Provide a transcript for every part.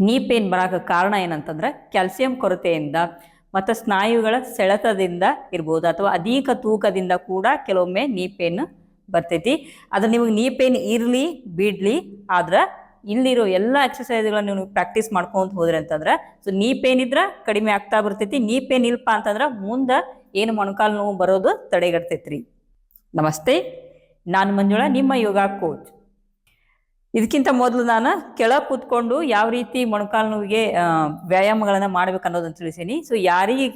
ನೀ ಪೇನ್ ಬರಾಕ ಕಾರಣ ಏನಂತಂದ್ರೆ ಕ್ಯಾಲ್ಸಿಯಂ ಕೊರತೆಯಿಂದ ಮತ್ತು ಸ್ನಾಯುಗಳ ಸೆಳೆತದಿಂದ ಇರ್ಬೋದು, ಅಥವಾ ಅಧಿಕ ತೂಕದಿಂದ ಕೂಡ ಕೆಲವೊಮ್ಮೆ ನೀ ಪೇನ್ ಬರ್ತೈತಿ. ಆದ್ರೆ ನಿಮಗೆ ನೀ ಪೇನ್ ಇರಲಿ ಬಿಡ್ಲಿ, ಆದ್ರೆ ಇಲ್ಲಿರೋ ಎಲ್ಲ ಎಕ್ಸಸೈಸ್ಗಳನ್ನ ನೀವು ಪ್ರಾಕ್ಟೀಸ್ ಮಾಡ್ಕೊಂತ ಹೋದ್ರಿ ಅಂತಂದ್ರೆ ಸೊ ನೀ ಪೇನ್ ಇದ್ರೆ ಕಡಿಮೆ ಆಗ್ತಾ ಬರ್ತೈತಿ. ನೀ ಪೇನ್ ಇಲ್ಪ ಅಂತಂದ್ರೆ ಮುಂದೆ ಏನು ಮೊಣಕಾಲು ನೋವು ಬರೋದು ತಡೆಗಟ್ತೈತ್ರಿ. ನಮಸ್ತೆ, ನಾನು ಮಂಜುಳಾ, ನಿಮ್ಮ ಯೋಗ ಕೋಚ್. ಇದಕ್ಕಿಂತ ಮೊದಲು ನಾನು ಕೆಳಗೆ ಕೂತ್ಕೊಂಡು ಯಾವ ರೀತಿ ಮೊಣಕಾಲು ನೋವಿಗೆ ವ್ಯಾಯಾಮಗಳನ್ನು ಮಾಡ್ಬೇಕು ಅನ್ನೋದನ್ನು ತಿಳಿಸೀನಿ. ಸೊ ಯಾರಿಗೆ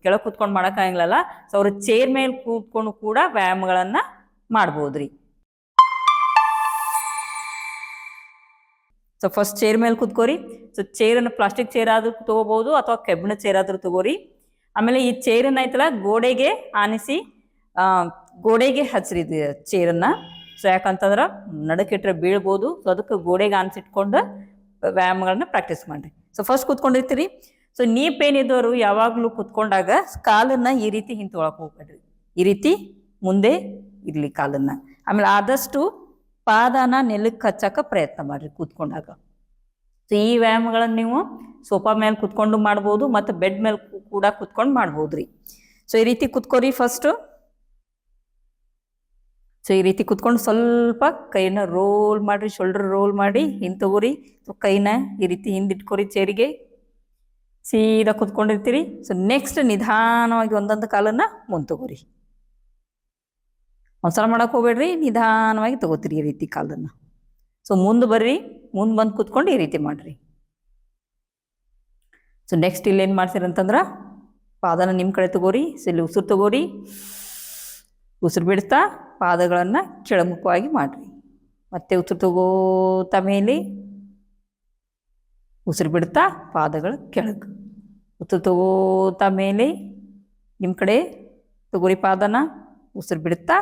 ಕೆಳಗೆ ಕೂತ್ಕೊಂಡು ಮಾಡೋಕ್ಕಾಗಲ್ಲ, ಸೊ ಅವರು ಚೇರ್ ಮೇಲೆ ಕೂತ್ಕೊಂಡು ಕೂಡ ವ್ಯಾಯಾಮಗಳನ್ನು ಮಾಡ್ಬೋದ್ರಿ. ಸೊ ಫಸ್ಟ್ ಚೇರ್ ಮೇಲೆ ಕೂತ್ಕೋರಿ. ಸೊ ಚೇರನ್ನು ಪ್ಲಾಸ್ಟಿಕ್ ಚೇರ್ ಆದ್ರೂ ತಗೋಬಹುದು ಅಥವಾ ಕಬ್ಬಿಣ ಚೇರ್ ಆದ್ರೂ ತಗೋರಿ. ಆಮೇಲೆ ಈ ಚೇರನ್ನ ಐತಲ್ಲ ಗೋಡೆಗೆ ಆನಿಸಿ ಗೋಡೆಗೆ ಹಚ್ಚ್ರಿ ಚೇರನ್ನ. ಸೊ ಯಾಕಂತಂದ್ರೆ ನಡಕಿಟ್ರೆ ಬೀಳ್ಬೋದು. ಸೊ ಅದಕ್ಕೆ ಗೋಡೆಗೆ ಆನಿಸಿಟ್ಕೊಂಡು ವ್ಯಾಯಾಮಗಳನ್ನ ಪ್ರಾಕ್ಟೀಸ್ ಮಾಡಿರಿ. ಸೊ ಫಸ್ಟ್ ಕೂತ್ಕೊಂಡಿರ್ತೀರಿ. ಸೊ ನೀ ಪೇನ್ ಇದ್ದವರು ಯಾವಾಗಲೂ ಕೂತ್ಕೊಂಡಾಗ ಕಾಲನ್ನ ಈ ರೀತಿ ಹಿಂತೊಳಕ್ಕೆ ಹೋಗ್ಬೇಡ್ರಿ, ಈ ರೀತಿ ಮುಂದೆ ಇರಲಿ ಕಾಲನ್ನ. ಆಮೇಲೆ ಆದಷ್ಟು ಪಾದನ ನೆಲಕ್ಕೆ ಹಚ್ಚಕ್ಕೆ ಪ್ರಯತ್ನ ಮಾಡಿರಿ ಕೂತ್ಕೊಂಡಾಗ. ಸೊ ಈ ವ್ಯಾಯಾಮಗಳನ್ನು ನೀವು ಸೋಫಾ ಮೇಲೆ ಕೂತ್ಕೊಂಡು ಮಾಡ್ಬೋದು ಮತ್ತು ಬೆಡ್ ಮೇಲೆ ಕೂಡ ಕೂತ್ಕೊಂಡು ಮಾಡ್ಬೋದ್ರಿ. ಸೊ ಈ ರೀತಿ ಕೂತ್ಕೋರಿ ಫಸ್ಟು. ಸೊ ಈ ರೀತಿ ಕೂತ್ಕೊಂಡು ಸ್ವಲ್ಪ ಕೈನ ರೋಲ್ ಮಾಡಿರಿ, ಶೋಲ್ಡರ್ ರೋಲ್ ಮಾಡಿ ಹಿಂದೆ ತಗೋರಿ. ಸೊ ಕೈನ ಈ ರೀತಿ ಹಿಂದಿಟ್ಕೋರಿ ಚೇರಿಗೆ. ಸೀದಾ ಕೂತ್ಕೊಂಡಿರ್ತೀರಿ. ಸೊ ನೆಕ್ಸ್ಟ್ ನಿಧಾನವಾಗಿ ಒಂದೊಂದು ಕಾಲನ್ನ ಮುಂದೆ ತಗೋರಿ. ಒಂದ್ಸಲ ಮಾಡಕ್ಕೆ ಹೋಗ್ಬೇಡ್ರಿ, ನಿಧಾನವಾಗಿ ತಗೋತೀರಿ ಈ ರೀತಿ ಕಾಲನ್ನ. ಸೊ ಮುಂದೆ ಬರ್ರಿ, ಮುಂದೆ ಬಂದು ಕೂತ್ಕೊಂಡು ಈ ರೀತಿ ಮಾಡ್ರಿ. ಸೊ ನೆಕ್ಸ್ಟ್ ಇಲ್ಲೇನು ಮಾಡ್ತೀರಿ ಅಂತಂದ್ರೆ ಪಾದನ ನಿಮ್ಮ ಕಡೆ ತಗೋರಿ. ಸೊ ಇಲ್ಲಿ ಉಸಿರು ತಗೋರಿ. ಉಸಿರು ಬಿಡ್ತಾ ಪಾದಗಳನ್ನು ಕೆಳಮುಖವಾಗಿ ಮಾಡಿರಿ. ಮತ್ತೆ ಉಸಿರು ತಗೋತಾ ಮೇಲೆ, ಉಸಿರು ಬಿಡ್ತಾ ಪಾದಗಳು ಕೆಳಗೆ. ಉಸಿರು ತಗೋತಾ ಮೇಲೆ ನಿಮ್ಮ ಕಡೆ ತಗೋರಿ ಪಾದನ, ಉಸಿರು ಬಿಡ್ತಾ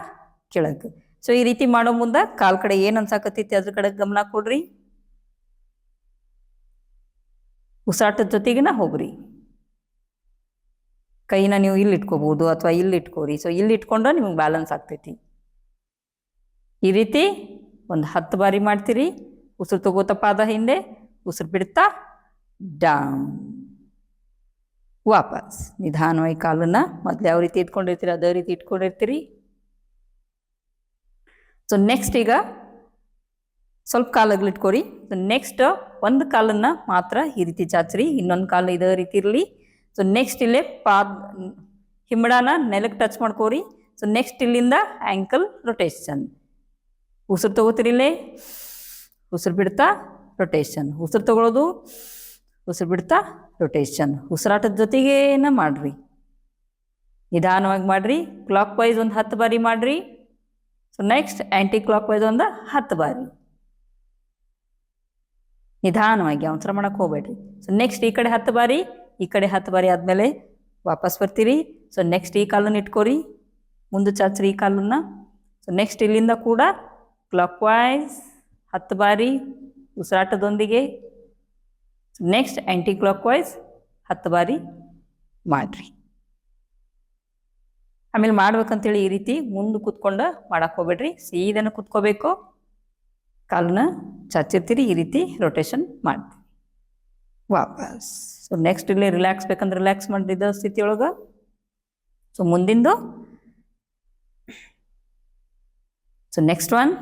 ಕೆಳಗೆ. ಸೊ ಈ ರೀತಿ ಮಾಡೋ ಮುಂದೆ ಕಾಲ್ ಕಡೆ ಏನು ಅನ್ಸಾಕತ್ತೈತಿ ಅದ್ರ ಕಡೆ ಗಮನ ಕೊಡ್ರಿ. ಉಸಿರಾಟದ ಜೊತೆಗಿನ ಹೋಗ್ರಿ. ಕೈನ ನೀವು ಇಲ್ಲಿ ಇಟ್ಕೋಬಹುದು ಅಥವಾ ಇಲ್ಲಿ ಇಟ್ಕೋರಿ. ಸೊ ಇಲ್ಲಿ ಇಟ್ಕೊಂಡ್ರೆ ನಿಮಗೆ ಬ್ಯಾಲೆನ್ಸ್ ಆಗ್ತೈತಿ. ಈ ರೀತಿ ಒಂದು 10 ಬಾರಿ ಮಾಡ್ತೀರಿ. ಉಸಿರು ತಗೋತಾ ಪಾದ ಹಿಂದೆ, ಉಸಿರು ಬಿಡ್ತಾ ಡೌನ್, ವಾಪಸ್ ನಿಧಾನವಾಗಿ ಕಾಲನ್ನ ಮೊದಲು ಯಾವ ರೀತಿ ಇಟ್ಕೊಂಡಿರ್ತೀರಿ ಅದೇ ರೀತಿ ಇಟ್ಕೊಂಡಿರ್ತೀರಿ. ಸೊ ನೆಕ್ಸ್ಟ್ ಈಗ ಸ್ವಲ್ಪ ಕಾಲಲ್ಲಿ ಇಟ್ಕೋರಿ. ಸೊ ನೆಕ್ಸ್ಟ್ ಒಂದು ಕಾಲನ್ನ ಮಾತ್ರ ಈ ರೀತಿ ಚಾಚ್ರಿ, ಇನ್ನೊಂದು ಕಾಲು ಇದೇ ರೀತಿ ಇರಲಿ. ಸೊ ನೆಕ್ಸ್ಟ್ ಇಲ್ಲೇ ಹಿಮ್ಮಡಾನ ನೆಲಕ್ಕೆ ಟಚ್ ಮಾಡ್ಕೋರಿ. ಸೊ ನೆಕ್ಸ್ಟ್ ಇಲ್ಲಿಂದ ಆ್ಯಂಕಲ್ ರೊಟೇಷನ್. ಉಸಿರು ತಗೋತೀರಿ ಇಲ್ಲೇ, ಉಸಿರು ಬಿಡ್ತಾ ರೊಟೇಷನ್, ಉಸಿರು ತಗೊಳ್ಳೋದು, ಉಸಿರು ಬಿಡ್ತಾ ರೊಟೇಷನ್. ಉಸಿರಾಟದ ಜೊತೆಗೇನ ಮಾಡ್ರಿ, ನಿಧಾನವಾಗಿ ಮಾಡ್ರಿ. ಕ್ಲಾಕ್ ವೈಸ್ ಒಂದು 10 ಬಾರಿ ಮಾಡ್ರಿ. So next anticlockwise ಒಂದು 10 ಬಾರಿ ನಿಧಾನವಾಗಿ, ಅವಸರ ಮಾಡಕ್ಕೆ ಹೋಗ್ಬೇಡ್ರಿ. ಸೊ ನೆಕ್ಸ್ಟ್ ಈ ಕಡೆ 10 ಬಾರಿ, ಈ ಕಡೆ 10 ಬಾರಿ ಆದಮೇಲೆ ವಾಪಸ್ ಬರ್ತೀರಿ. ಸೊ ನೆಕ್ಸ್ಟ್ ಈ ಕಾಲನ್ನು ಇಟ್ಕೋರಿ, ಮುಂದೆ ಚಾಚ್ರಿ ಈ ಕಾಲನ್ನು. ಸೊ ನೆಕ್ಸ್ಟ್ ಇಲ್ಲಿಂದ ಕೂಡ ಕ್ಲಾಕ್ ವೈಸ್ 10 ಬಾರಿ ಉಸಿರಾಟದೊಂದಿಗೆ. ನೆಕ್ಸ್ಟ್ ಆ್ಯಂಟಿ ಕ್ಲಾಕ್ ವೈಸ್ 10 ಬಾರಿ ಮಾಡಿರಿ. ಆಮೇಲೆ ಮಾಡ್ಬೇಕಂತೇಳಿ ಈ ರೀತಿ ಮುಂದೆ ಕೂತ್ಕೊಂಡು ಮಾಡಕ್ಕೆ ಹೋಗ್ಬೇಡ್ರಿ, ಸೀದನ ಕೂತ್ಕೋಬೇಕು. ಕಾಲನ್ನ ಚಾಚಿರ್ತೀರಿ, ಈ ರೀತಿ ರೊಟೇಷನ್ ಮಾಡ್ತೀವಿ ವಾಪಸ್. ಸೊ ನೆಕ್ಸ್ಟ್ ಇಲ್ಲಿ ರಿಲ್ಯಾಕ್ಸ್ ಬೇಕಂದ್ರೆ ರಿಲ್ಯಾಕ್ಸ್ ಮಾಡಿದ ಸ್ಥಿತಿಯೊಳಗೆ. ಸೊ ಮುಂದಿಂದು. ಸೊ ನೆಕ್ಸ್ಟ್ ಒನ್,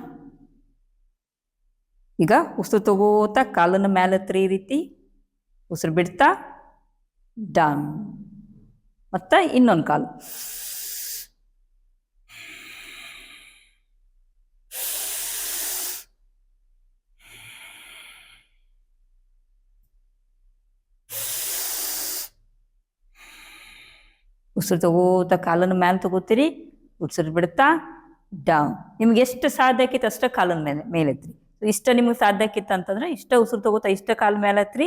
ಈಗ ಉಸಿರು ತಗೋತಾ ಕಾಲನ್ನು ಮೇಲೆ ಹತ್ತಿರ ಈ ರೀತಿ, ಉಸಿರು ಬಿಡ್ತಾ ಡೌನ್. ಮತ್ತು ಇನ್ನೊಂದು ಕಾಲು. ಉಸಿರು ತಗೋತಾ ಕಾಲನ್ನು ಮೇಲೆ ತಗೋತೀರಿ, ಉಸಿರು ಬಿಡ್ತಾ ಡೌನ್. ನಿಮ್ಗೆ ಎಷ್ಟು ಸಾಧ್ಯ ಆಕೈತೆ ಅಷ್ಟೇ ಕಾಲನ್ನ ಮೇಲೆ ಎತ್ರಿ. ಇಷ್ಟ ನಿಮ್ಗೆ ಸಾಧ್ಯ ಆಕಿತ್ತು ಅಂತಂದ್ರೆ ಇಷ್ಟ ಉಸಿರು ತಗೋತಾ ಇಷ್ಟ ಕಾಲ ಮೇಲೆ ಹತ್ರಿ,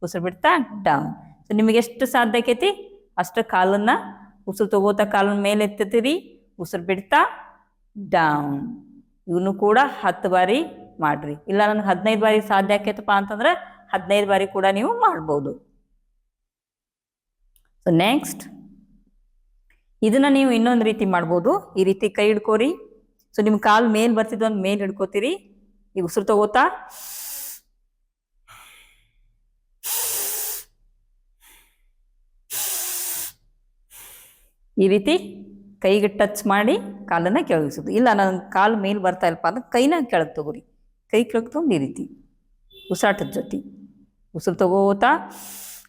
ಉಸಿರು ಬಿಡ್ತಾ ಡೌನ್. ಸೊ ನಿಮಗೆ ಎಷ್ಟು ಸಾಧ್ಯ ಆಕೈತಿ ಅಷ್ಟು ಕಾಲನ್ನ ಉಸಿರು ತಗೋತಾ ಕಾಲನ್ನ ಮೇಲೆ ಎತ್ತತೀರಿ, ಉಸಿರು ಬಿಡ್ತಾ ಡೌನ್. ಇವನು ಕೂಡ 10 ಬಾರಿ ಮಾಡ್ರಿ. ಇಲ್ಲ ನನಗೆ 15 ಬಾರಿ ಸಾಧ್ಯ ಆಕೈತಪ್ಪ ಅಂತಂದ್ರೆ 15 ಬಾರಿ ಕೂಡ ನೀವು ಮಾಡ್ಬೋದು. ಸೊ ನೆಕ್ಸ್ಟ್ ಇದನ್ನ ನೀವು ಇನ್ನೊಂದು ರೀತಿ ಮಾಡ್ಬೋದು. ಈ ರೀತಿ ಕೈ ಹಿಡ್ಕೋರಿ. ಸೊ ನಿಮ್ಮ ಕಾಲು ಮೇಲೆ ಬರ್ತಿದ್ದು ಒಂದು ಮೇಲೆ ಹಿಡ್ಕೋತೀರಿ. ಈಗ ಉಸಿರು ತಗೋತಾ ಈ ರೀತಿ ಕೈಗೆ ಟಚ್ ಮಾಡಿ ಕಾಲನ್ನು ಕೆಳಗಿಸೋದು. ಇಲ್ಲ ನನ್ನ ಕಾಲು ಮೇಲೆ ಬರ್ತಾ ಇಲ್ಲಪ್ಪ ಅಂದ್ರೆ ಕೈನ ಕೆಳಗೆ ತಗೋರಿ. ಕೈ ಕೆಳಗೆ ತೊಗೊಂಡು ಈ ರೀತಿ ಉಸಿರಾಟದ ಜೊತೆ ಉಸಿರು ತಗೋತಾ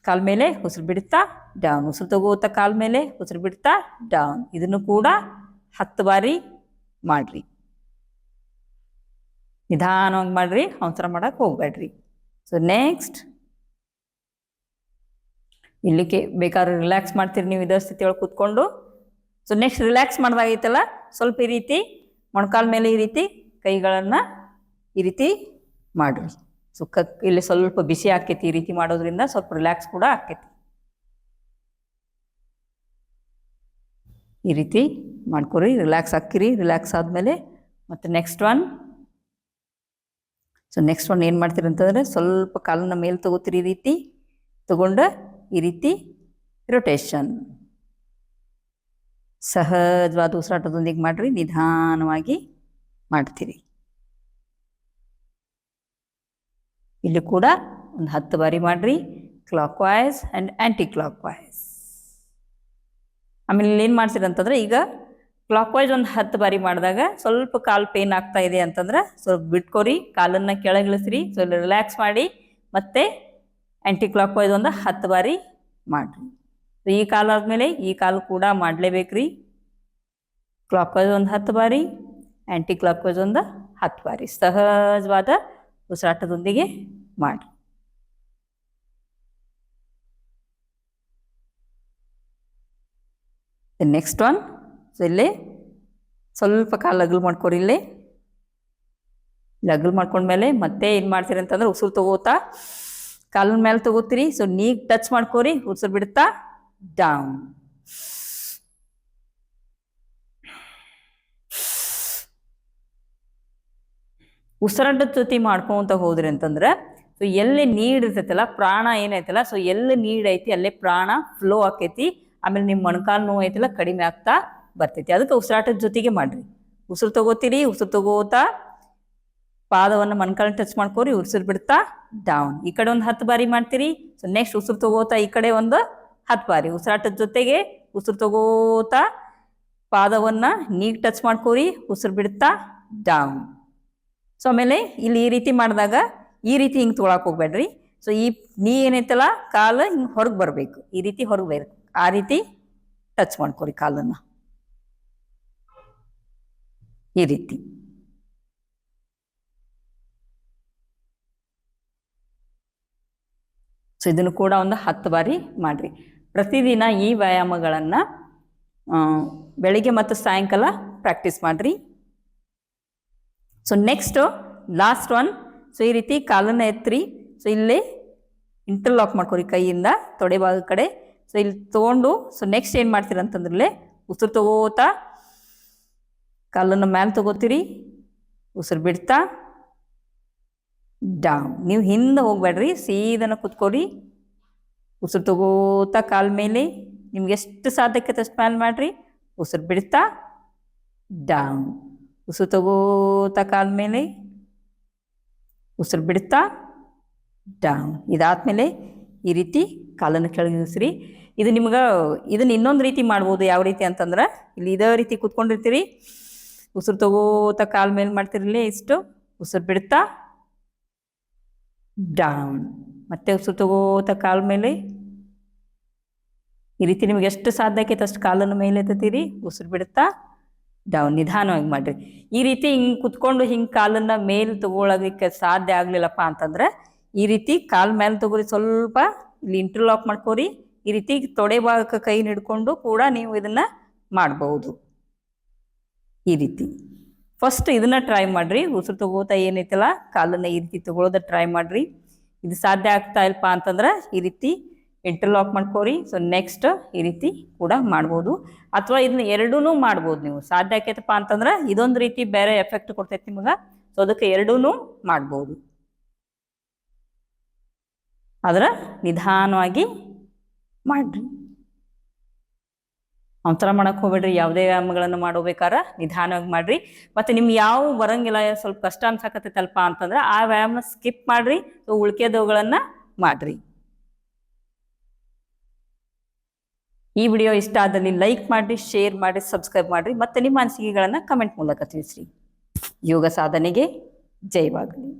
ಕಾಲ ಮೇಲೆ ಉಸಿರು ಬಿಡ್ತಾ ಡೌನ್, ಉಸಿರು ತಗೋತಾ ಕಾಲ ಮೇಲೆ ಉಸಿರು ಬಿಡ್ತಾ ಡೌನ್. ಇದನ್ನು ಕೂಡ 10 ಬಾರಿ ಮಾಡಿರಿ. ನಿಧಾನವಾಗಿ ಮಾಡಿರಿ, ಅವಸರ ಮಾಡೋಕ್ಕೆ ಹೋಗ್ಬೇಡ್ರಿ. ಸೊ ನೆಕ್ಸ್ಟ್ ಇಲ್ಲಿಗೆ ಬೇಕಾದ್ರೆ ರಿಲ್ಯಾಕ್ಸ್ ಮಾಡ್ತೀರಿ ನೀವು ಇದೇ ಸ್ಥಿತಿ ಒಳಗೆ ಕೂತ್ಕೊಂಡು. ಸೊ ನೆಕ್ಸ್ಟ್ ರಿಲ್ಯಾಕ್ಸ್ ಮಾಡಿದಾಗೈತಲ್ಲ ಸ್ವಲ್ಪ ಈ ರೀತಿ ಮೊಣಕಾಲ ಮೇಲೆ ಈ ರೀತಿ ಕೈಗಳನ್ನು ಈ ರೀತಿ ಮಾಡಿರಿ. ಸೊ ಇಲ್ಲಿ ಸ್ವಲ್ಪ ಬಿಸಿ ಆಕೈತಿ. ಈ ರೀತಿ ಮಾಡೋದ್ರಿಂದ ಸ್ವಲ್ಪ ರಿಲ್ಯಾಕ್ಸ್ ಕೂಡ ಆಕೈತಿ. ಈ ರೀತಿ ಮಾಡ್ಕೊರಿ, ರಿಲ್ಯಾಕ್ಸ್ ಹಾಕಿರಿ. ರಿಲ್ಯಾಕ್ಸ್ ಆದಮೇಲೆ ಮತ್ತು next one. So next one ಏನು ಮಾಡ್ತೀರಿ ಅಂತಂದರೆ ಸ್ವಲ್ಪ ಕಾಲನ್ನ ಮೇಲೆ ತಗೋತೀರಿ. ಈ ರೀತಿ ತಗೊಂಡು ಈ ರೀತಿ ರೊಟೇಷನ್ ಸಹಜವಾದ ಉಸಿರಾಟದೊಂದಿಗೆ ಮಾಡಿರಿ. ನಿಧಾನವಾಗಿ ಮಾಡ್ತೀರಿ. ಇಲ್ಲಿ ಕೂಡ ಒಂದು 10 ಬಾರಿ ಮಾಡಿರಿ, clockwise and anticlockwise. ಆಮೇಲೆ ಏನು ಮಾಡ್ತೀರಿ ಅಂತಂದರೆ ಈಗ ಕ್ಲಾಕ್ ವೈಸ್ ಒಂದು 10 ಬಾರಿ ಮಾಡಿದಾಗ ಸ್ವಲ್ಪ ಕಾಲು ಪೇನ್ ಆಗ್ತಾ ಇದೆ ಅಂತಂದ್ರೆ ಸ್ವಲ್ಪ ಬಿಟ್ಕೊರಿ, ಕಾಲನ್ನು ಕೆಳಗಿಳಿಸ್ರಿ, ಸ್ವಲ್ಪ ರಿಲ್ಯಾಕ್ಸ್ ಮಾಡಿ. ಮತ್ತು ಆ್ಯಂಟಿ ಕ್ಲಾಕ್ ವೈಸ್ ಒಂದು 10 ಬಾರಿ ಮಾಡಿರಿ. ಈ ಕಾಲು ಆದಮೇಲೆ ಈ ಕಾಲು ಕೂಡ ಮಾಡಲೇಬೇಕ್ರಿ. ಕ್ಲಾಕ್ ವೈಸ್ ಒಂದು 10 ಬಾರಿ, ಆ್ಯಂಟಿ ಕ್ಲಾಕ್ ವೈಸ್ ಒಂದು 10 ಬಾರಿ ಸಹಜವಾದ ಉಸಿರಾಟದೊಂದಿಗೆ ಮಾಡಿ. Next one. ಸೊ ಇಲ್ಲೇ ಸ್ವಲ್ಪ ಕಾಲು ಅಗಲು ಮಾಡ್ಕೊರಿ. ಇಲ್ಲೇ ಅಗಲು ಮಾಡ್ಕೊಂಡ್ಮೇಲೆ ಮತ್ತೆ ಏನು ಮಾಡ್ತೀರಿ ಅಂತಂದ್ರೆ ಉಸಿರು ತಗೋತಾ ಕಾಲಿನ ಮೇಲೆ ತಗೋತೀರಿ. ಸೊ ನೀಗ್ ಟಚ್ ಮಾಡ್ಕೊರಿ, ಉಸಿರು ಬಿಡ್ತಾ ಡೌನ್. ಉಸಿರಾಟದ ಜೊತೆ ಮಾಡ್ಕೊಂತ ಹೋದ್ರಿ ಅಂತಂದ್ರೆ ಸೊ ಎಲ್ಲಿ ನೀಡ್ ಇರ್ತೈತಲ್ಲ, ಪ್ರಾಣ ಏನೈತಲ್ಲ, ಸೊ ಎಲ್ಲಿ ನೀಡ್ ಐತಿ ಅಲ್ಲೇ ಪ್ರಾಣ ಫ್ಲೋ ಆಕೈತಿ. ಆಮೇಲೆ ನಿಮ್ಮ ಮೊಣಕಾಲು ನೋವು ಐತಲ್ಲ ಕಡಿಮೆ ಆಗ್ತಾ ಬರ್ತೈತಿ. ಅದಕ್ಕೆ ಉಸಿರಾಟದ ಜೊತೆಗೆ ಮಾಡ್ರಿ. ಉಸಿರು ತಗೋತೀರಿ, ಉಸಿರು ತಗೋತಾ ಪಾದವನ್ನು ಮೊಣಕಾಲು ಟಚ್ ಮಾಡ್ಕೋರಿ, ಉಸಿರು ಬಿಡ್ತಾ ಡೌನ್. ಈ ಕಡೆ ಒಂದು 10 ಬಾರಿ ಮಾಡ್ತೀರಿ. ಸೊ ನೆಕ್ಸ್ಟ್ ಉಸಿರು ತಗೋತಾ ಈ ಕಡೆ ಒಂದು 10 ಬಾರಿ. ಉಸಿರಾಟದ ಜೊತೆಗೆ ಉಸಿರು ತಗೋತಾ ಪಾದವನ್ನು ನೀಗ್ ಟಚ್ ಮಾಡ್ಕೋರಿ, ಉಸಿರು ಬಿಡ್ತಾ ಡೌನ್. ಸೊ ಆಮೇಲೆ ಇಲ್ಲಿ ಈ ರೀತಿ ಮಾಡಿದಾಗ ಈ ರೀತಿ ಹಿಂಗೆ ತೊಗೊಳಕ್ಕೆ ಹೋಗ್ಬೇಡ್ರಿ. ಸೊ ಈ ನೀ ಏನೈತಲ್ಲ ಕಾಲು ಹಿಂಗೆ ಹೊರಗೆ ಬರಬೇಕು, ಈ ರೀತಿ ಹೊರಗೆ ಬರಬೇಕು. ಆ ರೀತಿ ಟಚ್ ಮಾಡ್ಕೊರಿ ಕಾಲನ್ನು ಈ ರೀತಿ. ಸೊ ಇದನ್ನು ಕೂಡ ಒಂದು 10 ಬಾರಿ ಮಾಡಿರಿ. ಪ್ರತಿದಿನ ಈ ವ್ಯಾಯಾಮಗಳನ್ನು ಬೆಳಿಗ್ಗೆ ಮತ್ತು ಸಾಯಂಕಾಲ ಪ್ರಾಕ್ಟೀಸ್ ಮಾಡಿರಿ. So next last one. So ಈ ರೀತಿ ಕಾಲನ್ನು ಎತ್ತಿರಿ. ಸೊ ಇಲ್ಲೇ ಇಂಟರ್ಲಾಕ್ ಮಾಡ್ಕೊರಿ ಕೈಯಿಂದ ತೊಡೆ ಭಾಗ ಕಡೆ. ಸೊ ಇಲ್ಲಿ ತೊಗೊಂಡು ಸೊ ನೆಕ್ಸ್ಟ್ ಏನು ಮಾಡ್ತೀರಿ ಅಂತಂದ್ರಲ್ಲೇ ಉಸಿರು ತಗೋತಾ ಕಾಲನ್ನು ಮೇಲೆ ತಗೋತೀರಿ, ಉಸಿರು ಬಿಡ್ತಾ ಡೌನ್. ನೀವು ಹಿಂದೆ ಹೋಗ್ಬೇಡ್ರಿ, ಸೀದನ ಕುತ್ಕೊರಿ. ಉಸಿರು ತಗೋತಾ ಕಾಲ ಮೇಲೆ ನಿಮ್ಗೆ ಎಷ್ಟು ಸಾಧ್ಯಕ್ಕೆ ಅಷ್ಟು ಮೇಲೆ ಮಾಡಿರಿ, ಉಸಿರು ಬಿಡ್ತಾ ಡೌನ್. ಉಸಿರು ತಗೋತಾ ಕಾಲ ಮೇಲೆ ಉಸಿರು ಬಿಡ್ತಾ ಡೌನ್. ಇದಾದಮೇಲೆ ಈ ರೀತಿ ಕಾಲನ್ನು ಕೆಳಗಿಳಿಸ್ರಿ. ಇದು ನಿಮ್ಗೆ ಇದನ್ನು ಇನ್ನೊಂದು ರೀತಿ ಮಾಡ್ಬೋದು. ಯಾವ ರೀತಿ ಅಂತಂದ್ರೆ ಇಲ್ಲಿ ಇದೇ ರೀತಿ ಕೂತ್ಕೊಂಡಿರ್ತೀರಿ, ಉಸಿರು ತಗೋತಾ ಕಾಲ ಮೇಲೆ ಮಾಡ್ತಿರಲಿ ಇಷ್ಟು, ಉಸಿರು ಬಿಡ್ತಾ ಡೌನ್. ಮತ್ತೆ ಉಸಿರು ತಗೋತಾ ಕಾಲ ಮೇಲೆ ಈ ರೀತಿ ನಿಮ್ಗೆ ಎಷ್ಟು ಸಾಧ್ಯ ಆಕೈತೆ ಅಷ್ಟು ಕಾಲನ್ನು ಮೇಲೆ ಎತ್ತೀರಿ, ಉಸಿರು ಬಿಡ್ತಾ ಡೌನ್. ನಿಧಾನವಾಗಿ ಮಾಡಿರಿ. ಈ ರೀತಿ ಹಿಂಗೆ ಕುತ್ಕೊಂಡು ಹಿಂಗೆ ಕಾಲನ್ನು ಮೇಲೆ ತಗೊಳ್ಳೋದಕ್ಕೆ ಸಾಧ್ಯ ಆಗಲಿಲ್ಲಪ್ಪ ಅಂತಂದ್ರೆ ಈ ರೀತಿ ಕಾಲು ಮೇಲೆ ತಗೋರಿ, ಸ್ವಲ್ಪ ಇಲ್ಲಿ ಇಂಟರ್ಲಾಕ್ ಮಾಡ್ಕೋರಿ. ಈ ರೀತಿ ತೊಡೆ ಭಾಗಕ್ಕೆ ಕೈ ಹಿಡ್ಕೊಂಡು ಕೂಡ ನೀವು ಇದನ್ನು ಮಾಡ್ಬೋದು. ಈ ರೀತಿ ಫಸ್ಟ್ ಇದನ್ನು ಟ್ರೈ ಮಾಡಿರಿ. ಉಸಿರು ತಗೋತಾ ಏನೈತಲ್ಲ ಕಾಲನ್ನು ಈ ರೀತಿ ತಗೊಳ್ಳೋದ ಟ್ರೈ ಮಾಡಿರಿ. ಇದು ಸಾಧ್ಯ ಆಗ್ತಾ ಇಲ್ಲಪ್ಪ ಅಂತಂದ್ರೆ ಈ ರೀತಿ ಇಂಟರ್ಲಾಕ್ ಮಾಡ್ಕೋರಿ. ಸೊ ನೆಕ್ಸ್ಟ್ ಈ ರೀತಿ ಕೂಡ ಮಾಡ್ಬೋದು, ಅಥವಾ ಇದನ್ನ ಎರಡೂ ಮಾಡ್ಬೋದು. ನೀವು ಸಾಧ್ಯ ಆಕೈತಪ್ಪ ಅಂತಂದ್ರೆ ಇದೊಂದು ರೀತಿ ಬೇರೆ ಎಫೆಕ್ಟ್ ಕೊಡ್ತೈತಿ ನಿಮಗೆ. ಸೊ ಅದಕ್ಕೆ ಎರಡೂ ಮಾಡ್ಬೋದು. ಆದ್ರೆ ನಿಧಾನವಾಗಿ ಮಾಡ್ರಿ, ಅವಸರ ಮಾಡಕ್ಕೆ ಹೋಗ್ಬೇಡ್ರಿ. ಯಾವುದೇ ವ್ಯಾಯಾಮಗಳನ್ನು ಮಾಡೋಬೇಕಾರ ನಿಧಾನವಾಗಿ ಮಾಡ್ರಿ. ಮತ್ತು ನಿಮ್ಗೆ ಯಾವ ಬರಂಗಿಲ್ಲ, ಸ್ವಲ್ಪ ಕಷ್ಟ ಅನ್ಸಕತ್ತೈತಲ್ಪ ಅಂತಂದ್ರೆ ಆ ವ್ಯಾಯಾಮ ಸ್ಕಿಪ್ ಮಾಡ್ರಿ. ಸೊ ಉಳ್ಕೆದವುಗಳನ್ನು ಮಾಡ್ರಿ. ಈ ವಿಡಿಯೋ ಇಷ್ಟ ಆದಲ್ಲಿ ಲೈಕ್ ಮಾಡಿ, ಶೇರ್ ಮಾಡಿ, ಸಬ್ಸ್ಕ್ರೈಬ್ ಮಾಡಿರಿ ಮತ್ತು ನಿಮ್ಮ ಅನಿಸಿಕೆಗಳನ್ನು ಕಮೆಂಟ್ ಮೂಲಕ ತಿಳಿಸ್ರಿ. ಯೋಗ ಸಾಧನೆಗೆ ಜಯವಾಗಲಿ.